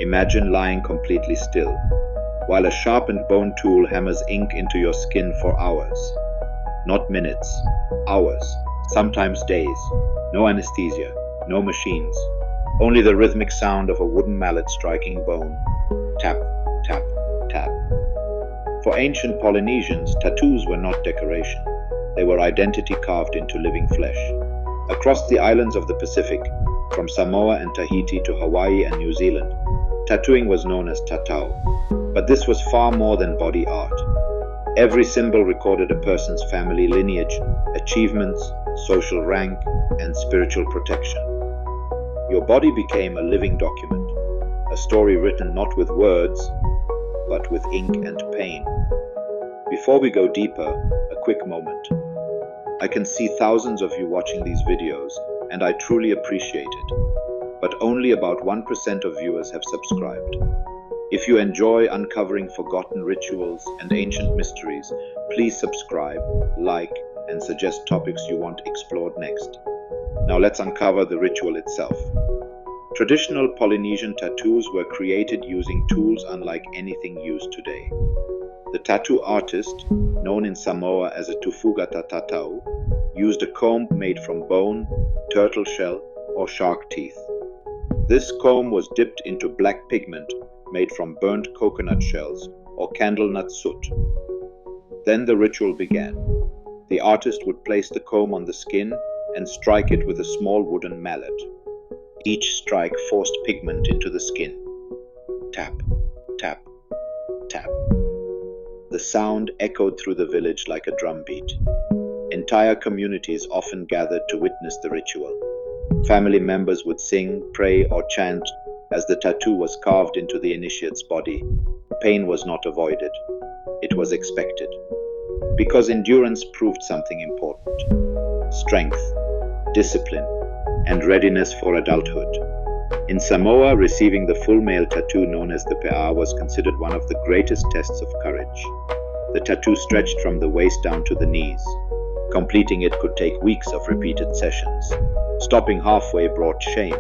Imagine lying completely still, while a sharpened bone tool hammers ink into your skin for hours. Not minutes, hours, sometimes days. No anesthesia, no machines. Only the rhythmic sound of a wooden mallet striking bone. Tap, tap, tap. For ancient Polynesians, tattoos were not decoration. They were identity carved into living flesh. Across the islands of the Pacific, from Samoa and Tahiti to Hawaii and New Zealand, tattooing was known as tatau. But this was far more than body art. Every symbol recorded a person's family lineage, achievements, social rank, and spiritual protection. Your body became a living document, a story written not with words, but with ink and pain. Before we go deeper, a quick moment. I can see thousands of you watching these videos, and I truly appreciate it. But only about 1% of viewers have subscribed. If you enjoy uncovering forgotten rituals and ancient mysteries, please subscribe, like, and suggest topics you want explored next. Now let's uncover the ritual itself. Traditional Polynesian tattoos were created using tools unlike anything used today. The tattoo artist, known in Samoa as a tufugata tatau, used a comb made from bone, turtle shell, or shark teeth. This comb was dipped into black pigment made from burnt coconut shells or candlenut soot. Then the ritual began. The artist would place the comb on the skin and strike it with a small wooden mallet. Each strike forced pigment into the skin. Tap, tap, tap. The sound echoed through the village like a drumbeat. Entire communities often gathered to witness the ritual. Family members would sing, pray, or chant as the tattoo was carved into the initiate's body. Pain was not avoided. It was expected. Because endurance proved something important. Strength, discipline, and readiness for adulthood. In Samoa, receiving the full male tattoo known as the pe'a was considered one of the greatest tests of courage. The tattoo stretched from the waist down to the knees. Completing it could take weeks of repeated sessions. Stopping halfway brought shame.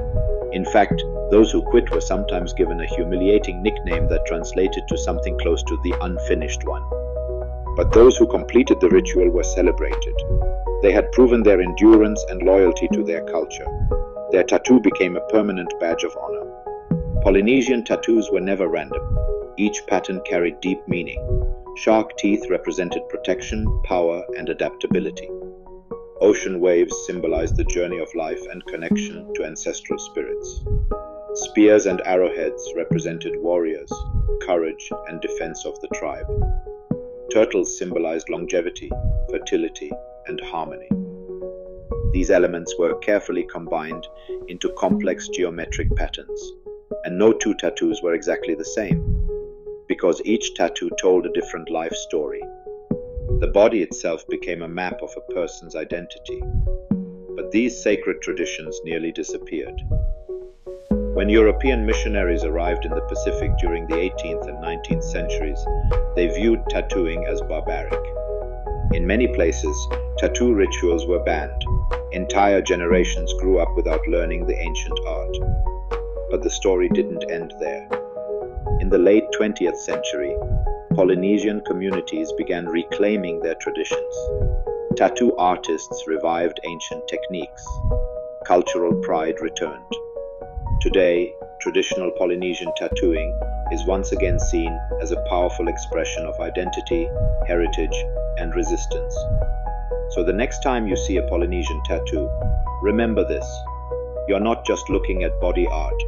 In fact, those who quit were sometimes given a humiliating nickname that translated to something close to the unfinished one. But those who completed the ritual were celebrated. They had proven their endurance and loyalty to their culture. Their tattoo became a permanent badge of honor. Polynesian tattoos were never random. Each pattern carried deep meaning. Shark teeth represented protection, power, and adaptability. Ocean waves symbolized the journey of life and connection to ancestral spirits. Spears and arrowheads represented warriors, courage, and defense of the tribe. Turtles symbolized longevity, fertility, and harmony. These elements were carefully combined into complex geometric patterns, and no two tattoos were exactly the same, because each tattoo told a different life story. The body itself became a map of a person's identity, but these sacred traditions nearly disappeared. When European missionaries arrived in the Pacific during the 18th and 19th centuries, they viewed tattooing as barbaric. In many places, tattoo rituals were banned. Entire generations grew up without learning the ancient art. But the story didn't end there. In the late 20th century, Polynesian communities began reclaiming their traditions. Tattoo artists revived ancient techniques. Cultural pride returned. Today, traditional Polynesian tattooing is once again seen as a powerful expression of identity, heritage, and resistance. So the next time you see a Polynesian tattoo, remember this. You're not just looking at body art.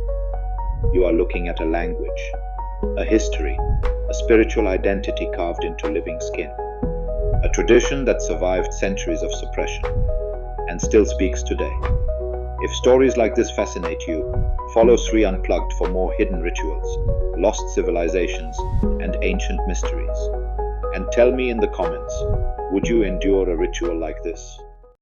You are looking at a language, a history, a spiritual identity carved into living skin. A tradition that survived centuries of suppression and still speaks today. If stories like this fascinate you, follow Sri Unplugged for more hidden rituals, lost civilizations, and ancient mysteries. And tell me in the comments, would you endure a ritual like this?